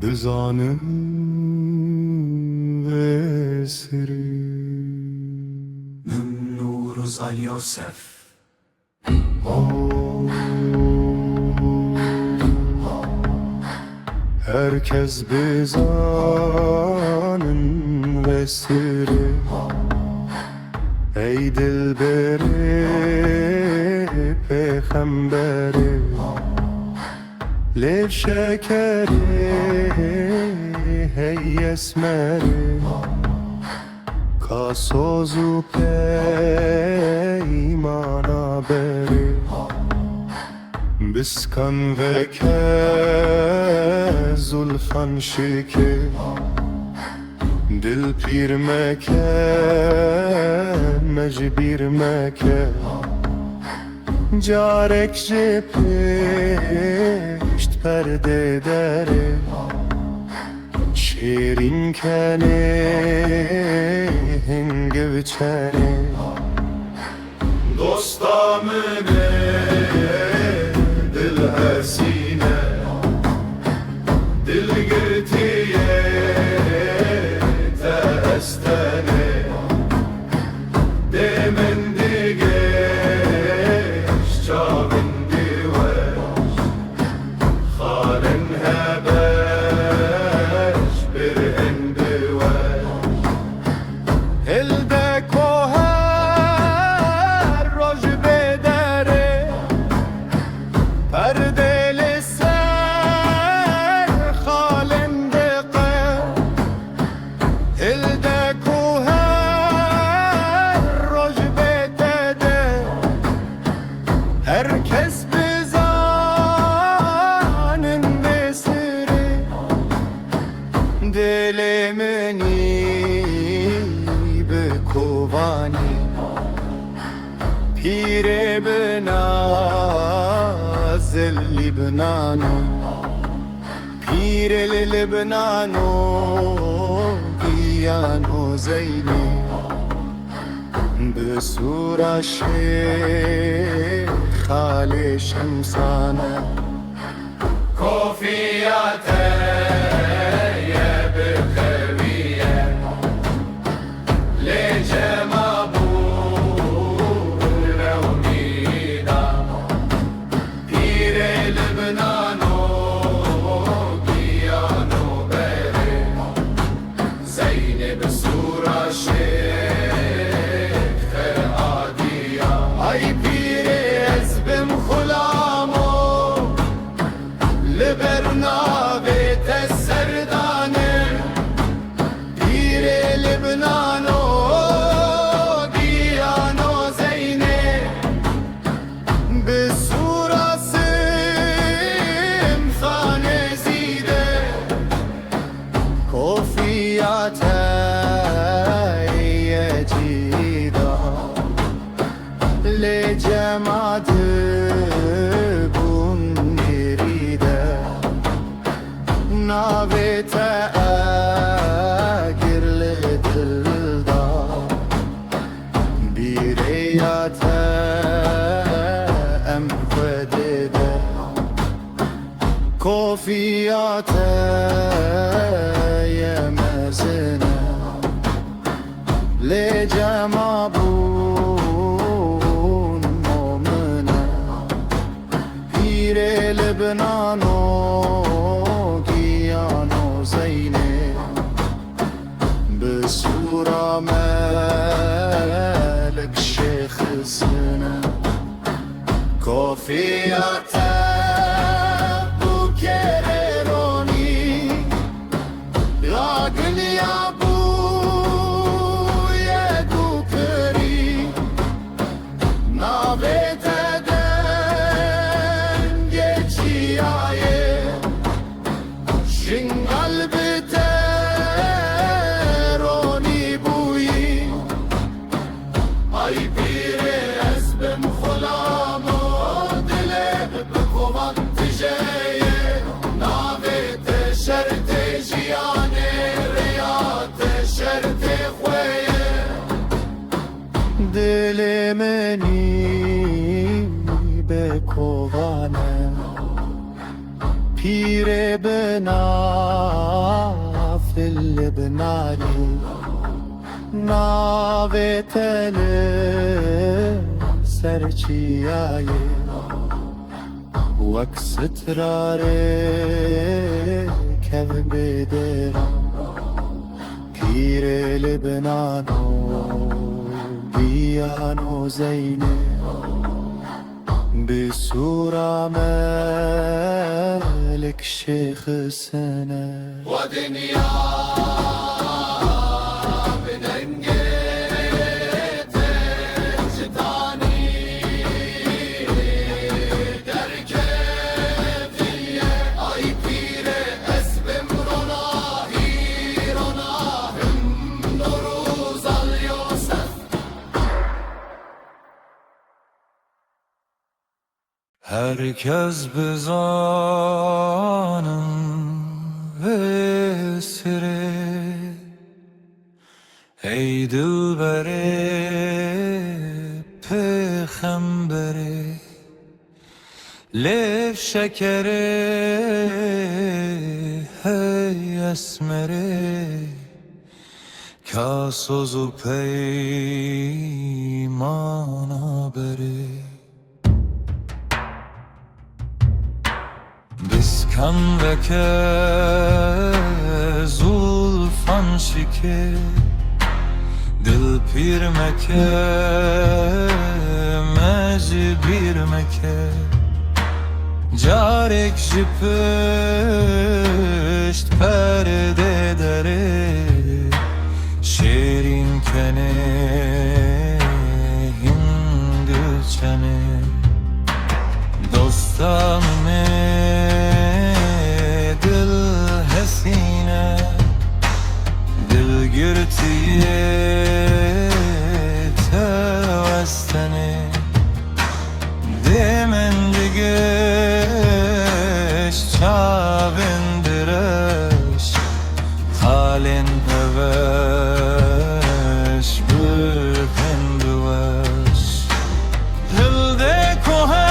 بزانم ve seri Nuruz Al Yosef. Herkes bizanın ve seri Ey dilberi peygamberi Lev şekeri hey esmeri Kasozu peymana beri Biskan ve ke zulfan şike Dil pir meke mecbir meke Carek jepişt perde dere Şirin kene hengev çene Dostamine dil hasine Dil girtiye testene Demen digeş çavin diveş Halen hebeş bir endiveş Elde koher roj bedere Perdeli ser halen deke Elde koher roj bedere Herkes bizanın besiri Dilimini bekovani Pire bina zil Libnano Pire Libnano Giyano Zeyni Besura Şeyh Ali Şemsane Kofiyate ye bikhawiye Lece mabul rewnida Pire Libnano Giyano beri Zeynep Sura Şeyh Adiya Ay pire ezbim khulamo Libernave teserdane Pire Libnano Giyano Zeyne Besurası imthane zide Kofiyate yecida Le cemadı bun neride Navete girle dilda Bireyate emfedede Kofiyate yemezine Le cemabun momine Pire Libnano Giyano Zeyne Besura melek şeyh sine Kofiyate bu kereroni Lagın ya bu yedu peri Naveteden geçiyaye Şingal biter oni buyi Ay pire ezbim khulamo Dile پیر بناف لبنانی ناو تل سرچیایه وک ستراره کم بدرم پیر لبنانو بیانو زینه بسورة مالك شيخ سنة ودنيا بننجيت جداني دركب فيه اي بيره اسبم روناهم نوروز اليوسف Herkes bizanın vesire Ey dilberi peygamberi Lev şekeri hey esmeri Kasozu peymana beri Biskan ve ke zulfan şike Dil pir meke mecbir meke Carek jipişt perde dere Şerin kene hindi çene Dostan dil hesine Dil gürtiye tevestene Demendi geç çavindireş Halin heveş büpenduveş Dilde koher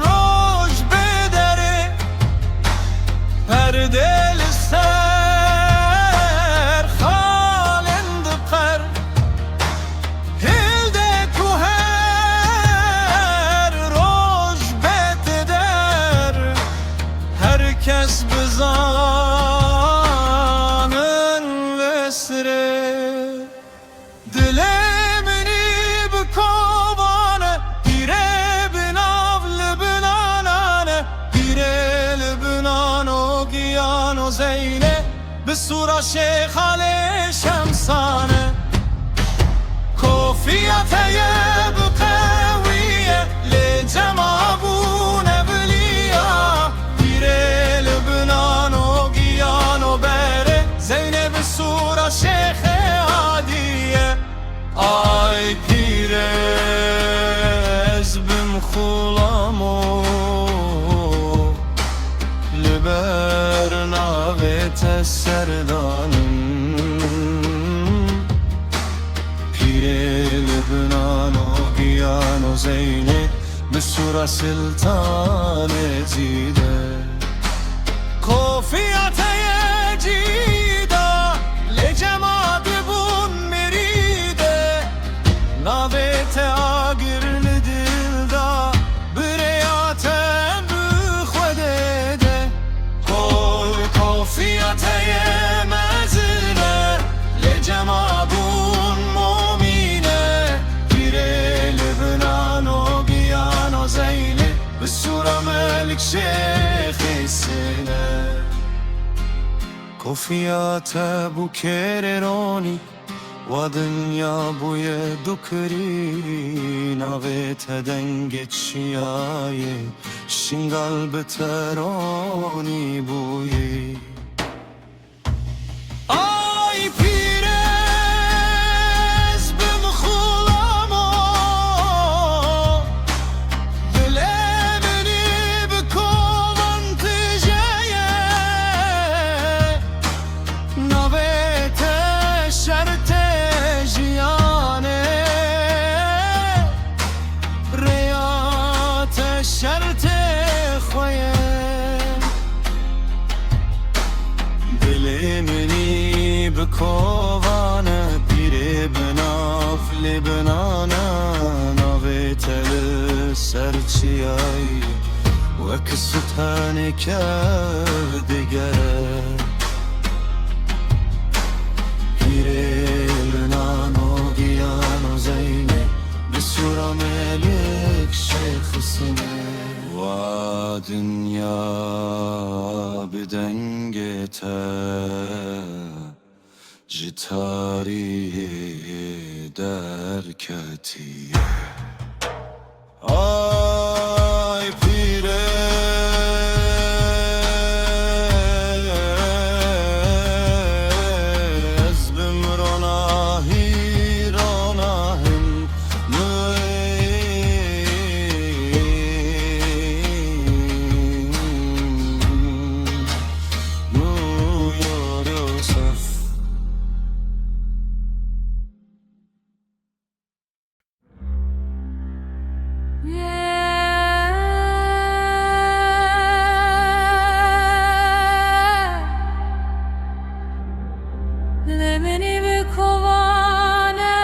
roj bederi Perdeli ser halin dıkar Hilde koher roj bededer Herkes bizanın vesire Dilemini bu kovanı Pire binav Lübnanane Pire Lübnano giyano zeyne Bisura şeyh ale şemsane Kofiyateye bu kaviye Le cemabune biliya Pire Lübnano giyano bere Zeyne bisura şeyh adiye Ay pirez bim khulamo Liberna ve tesserdanım Pire Lübnano giyano zeyne Bisura sultan ezide Kofiyate yecida Le cemaat bun meride Navete agirli dilda Büreyaten bükhvedede Koy kofiyate yemezine Le cemaabun mumine Pire Lübnano giyano zeyne Bisura melik şeyhisine Kofiyate bu kereroni Va dünya buye dukri Naveteden geçiyaye Şingal beteroni buye Ay pirez bim khulamo Dilemini bi kovan tijeye Navete şerte jiyane Reyate şerte خویه کۆوانە پیرێ بناف لێبنانە ناوێتە لەسەر چیایی وەک سوتانێکە دگەرە پیرێ بنانۆ گیان و زەینێ بسوورە مێلێک شێخسنێ وا دنیا بدەنگێتە ji tarihê derketiye Ay pire ez bimrona hirona him nu Yusuf Lemeni bir kovane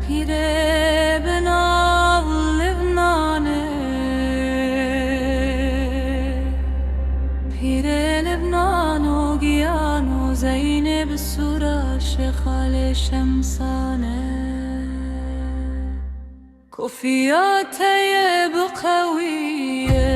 Pire benav Lebnane Pire Lebnano Giyano Zeynep Sura Shekhale Şemsane Kofiyate بقوية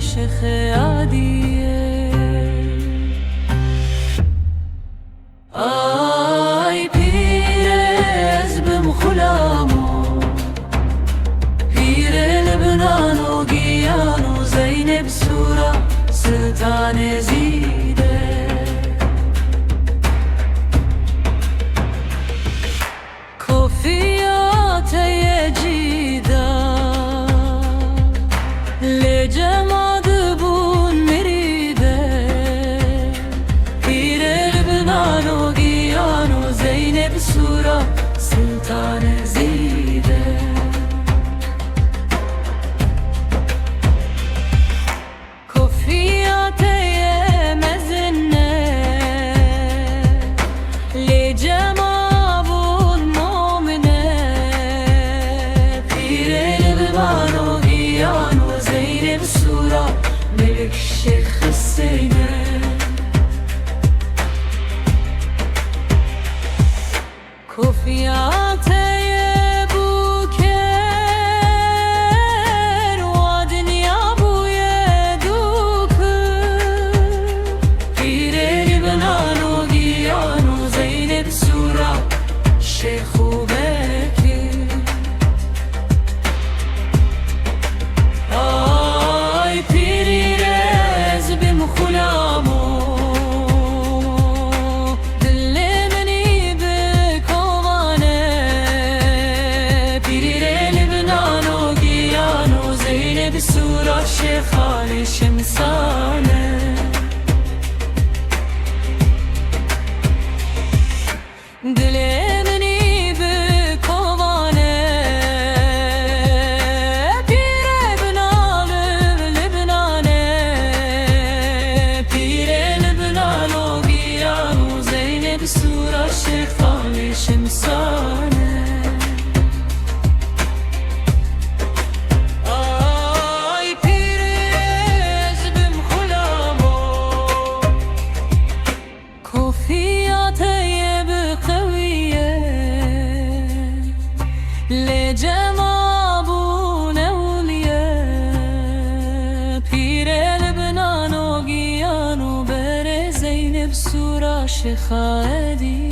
شيخ عادية آي بيرز بمخلامو بير لبنان وقيان وزينب سورة سلطان زيدة كوفيات يجيدة لجمال سلطان زيدة كوفياتي مزنة لجماب المؤمنة بير لبنان وغيان وزينب سورة ملك الشيخ حسينة كوفياتي بوكر ودنيا بويا دوكر بير لبنان وغيان وزينب سورة شيخ وبكر آي بيري رز بمخلامو سورة شيخالي شمسانة دلمني بكوانة بير بنان لبنانة بير لبنان وقيان وزينب سورة شيخالي شمسانة لجمابون أولياء بير لبنان وقيان وبر زينب سورة شيخ عادية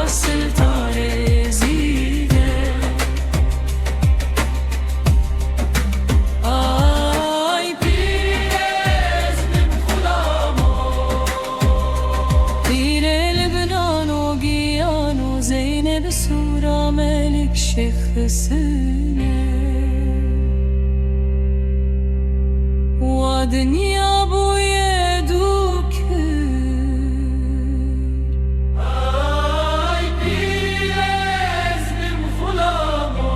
سلطان زيدة شخصنه و دنیا بوی دوکر ای پیر اسبم خلاما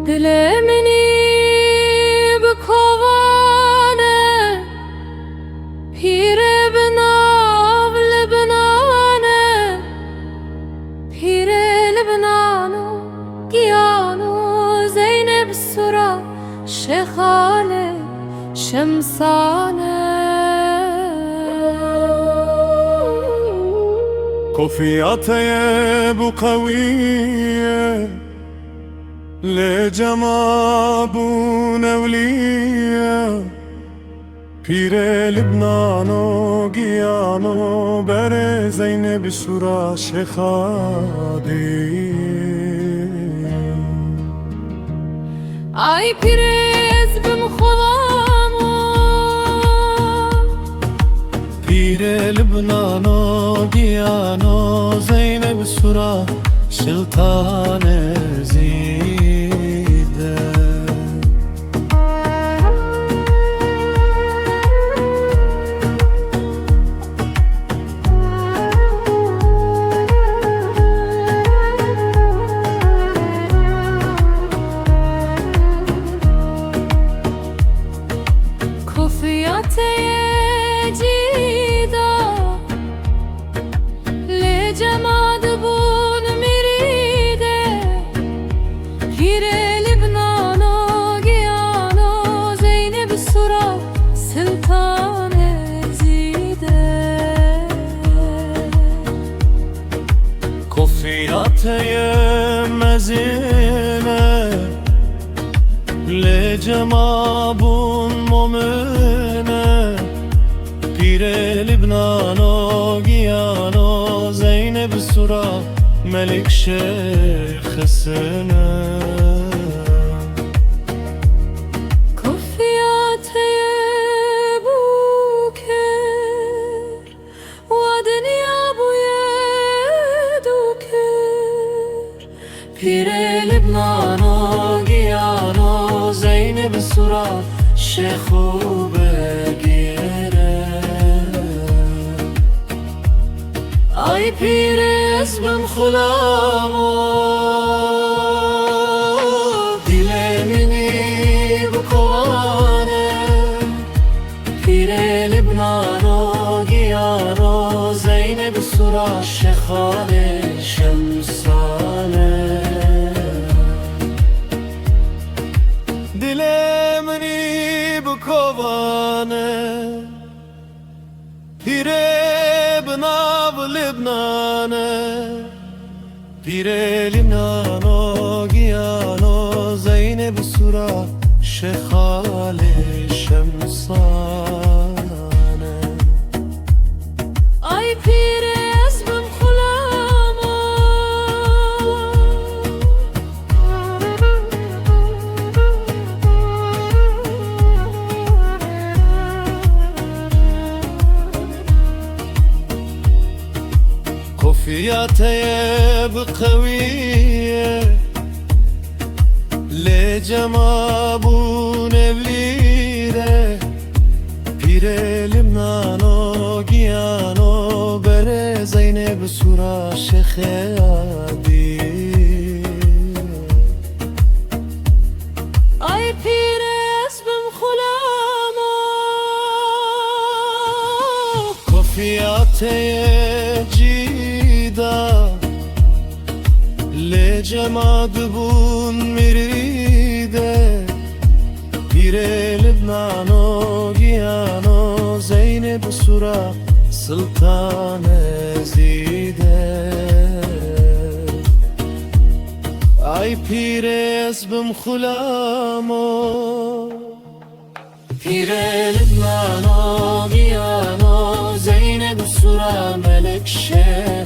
دل منی بکوانه پیر بناو لبنانه پیر لبنانو گیانو زینب سرا شخاله شمسانه كفياتي ابو قوية لجمابون ولية پیر لبنانو گیانو بر زینب سورا شخادی ای پیر اسبم خلامو پیر لبنانو گیانو زینب سورا سلطان زیده کفیات جیدا لجماد بون میریده پیر لبنانو گیانو زینب سرا سلطان زیده كفياتي مزينة لجمابون مؤمنة پیر لبنانو گیانو زینب سورا ملك شيخ سنة کفیات بوکر و دنیا بوی دوکر پیر لبنانو گیانو زینب سورا شیخو بگیره ای پیر اسبم خلامو دل منی بکوانه پیر لبنانو گیانو زینب سورا شخاله شمسانه دل منی بکوانه پیر بناو لبنانه پیر لبنانو گیانو زینب سورا شخال شمسانه ای پیر اسبم خلامو كفياتي بقوية لجمابون بليده پیر لبنانو گیانو بر زینب سورا شخادی ای پیر اسبم خلامو کفیات جیدا لجماد بون میریده پیر لبنانو گیانو زینب سورا سلطان زیده ای پیر اسبم خلامو پیر لبنانو گیانو زینب سورا ملک شه